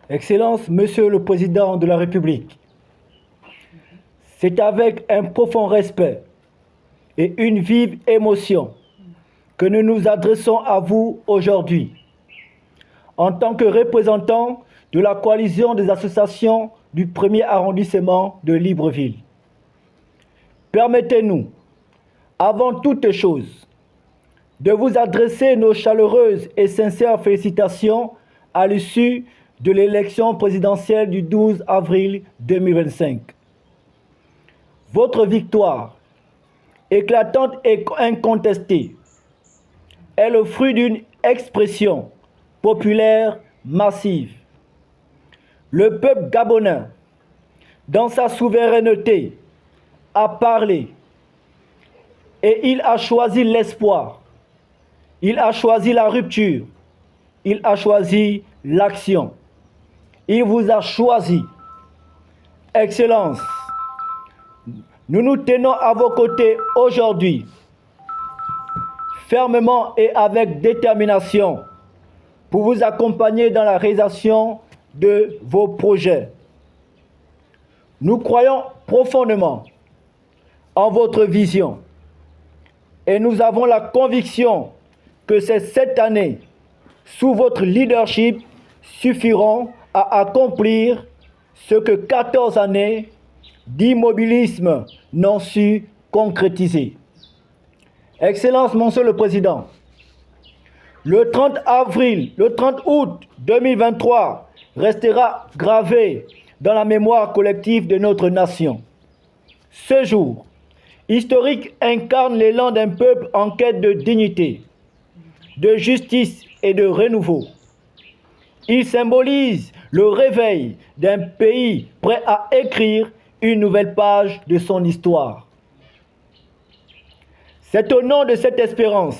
Excellence, Monsieur le Président de la République, c'est avec un profond respect et une vive émotion que nous nous adressons à vous aujourd'hui. En tant que représentant de la coalition des associations du 1er arrondissement de Libreville, permettez-nous, avant toute chose, de vous adresser nos chaleureuses et sincères félicitations à l'issue de l'élection présidentielle du 12 avril 2025. Votre victoire, éclatante et incontestée, est le fruit d'une expression populaire massive. Le peuple gabonais, dans sa souveraineté, a parlé et il a choisi l'espoir, il a choisi la rupture, il a choisi l'action. Il vous a choisi. Excellence, nous nous tenons à vos côtés aujourd'hui, fermement et avec détermination, pour vous accompagner dans la réalisation de vos projets. Nous croyons profondément en votre vision et nous avons la conviction que c'est cette année, sous votre leadership, suffiront à accomplir ce que 14 années d'immobilisme n'ont su concrétiser. Excellence, Monsieur le Président, le 30 août 2023 restera gravé dans la mémoire collective de notre nation. Ce jour historique incarne l'élan d'un peuple en quête de dignité, de justice et de renouveau. Il symbolise le réveil d'un pays prêt à écrire une nouvelle page de son histoire. C'est au nom de cette espérance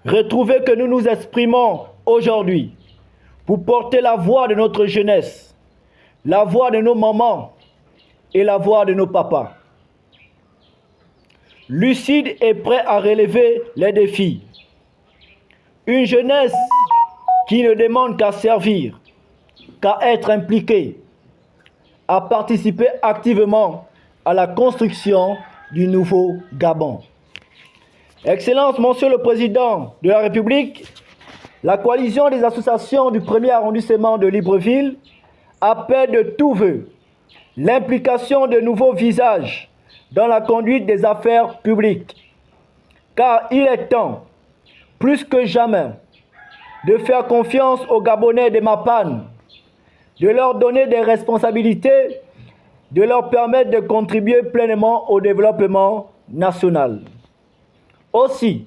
retrouvée que nous nous exprimons aujourd'hui pour porter la voix de notre jeunesse, la voix de nos mamans et la voix de nos papas. Lucide et prêt à relever les défis. Une jeunesse qui ne demande qu'à servir, qu'à être impliquée, à participer activement à la construction du nouveau Gabon. Excellence, Monsieur le Président de la République, la coalition des associations du 1er arrondissement de Libreville appelle de tous vœux l'implication de nouveaux visages dans la conduite des affaires publiques, car il est temps, plus que jamais, de faire confiance aux Gabonais de Mapan, de leur donner des responsabilités, de leur permettre de contribuer pleinement au développement national. Aussi,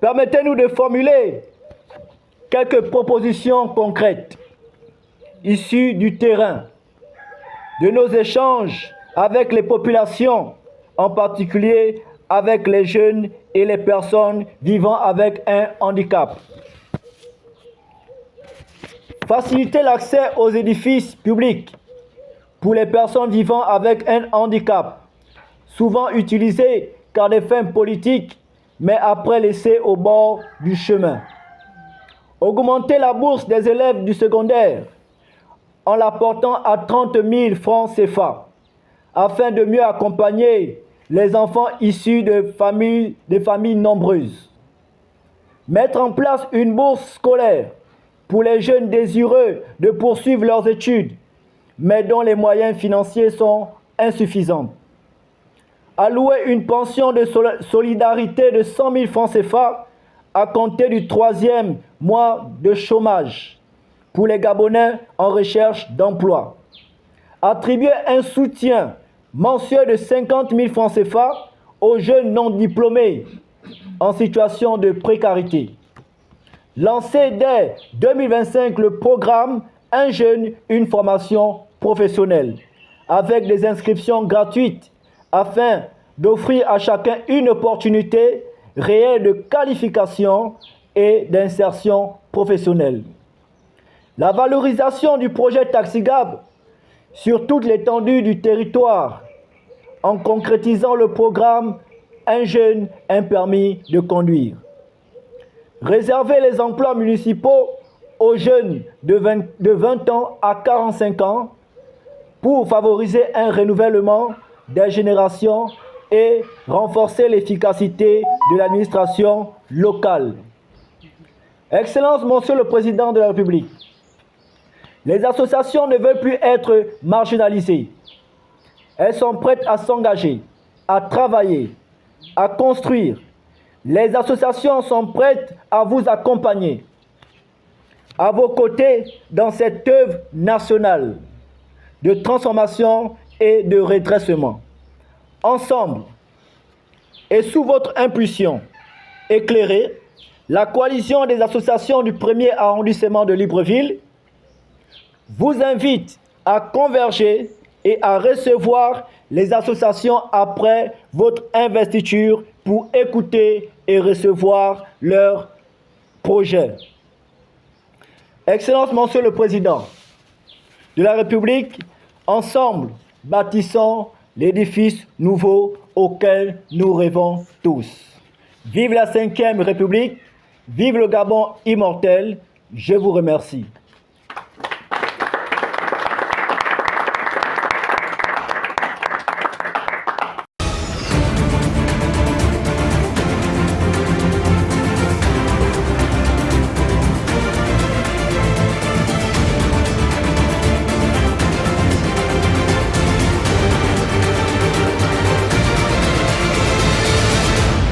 permettez-nous de formuler quelques propositions concrètes issues du terrain, de nos échanges avec les populations, en particulier avec les jeunes et les personnes vivant avec un handicap. Faciliter l'accès aux édifices publics pour les personnes vivant avec un handicap, souvent utilisés car des fins politiques, mais après laissés au bord du chemin. Augmenter la bourse des élèves du secondaire en la portant à 30 000 francs CFA, afin de mieux accompagner les enfants issus de familles nombreuses. Mettre en place une bourse scolaire pour les jeunes désireux de poursuivre leurs études, mais dont les moyens financiers sont insuffisants. Allouer une pension de solidarité de 100 000 francs CFA à compter du 3e mois de chômage pour les Gabonais en recherche d'emploi. Attribuer un soutien mensuel de 50 000 francs CFA aux jeunes non diplômés en situation de précarité. Lancer dès 2025 le programme Un jeune, une formation professionnelle, avec des inscriptions gratuites afin d'offrir à chacun une opportunité réelle de qualification et d'insertion professionnelle. La valorisation du projet Taxigab sur toute l'étendue du territoire en concrétisant le programme Un jeune, un permis de conduire. Réserver les emplois municipaux aux jeunes de 20 ans à 45 ans pour favoriser un renouvellement des générations et renforcer l'efficacité de l'administration locale. Excellence, Monsieur le Président de la République, les associations ne veulent plus être marginalisées. Elles sont prêtes à s'engager, à travailler, à construire. Les associations sont prêtes à vous accompagner à vos côtés dans cette œuvre nationale de transformation et de redressement. Ensemble et sous votre impulsion éclairée, la coalition des associations du 1er arrondissement de Libreville vous invite à converger et à recevoir les associations après votre investiture pour écouter et recevoir leurs projets. Excellence, Monsieur le Président de la République, ensemble, bâtissons l'édifice nouveau auquel nous rêvons tous. Vive la 5e République, vive le Gabon immortel, je vous remercie.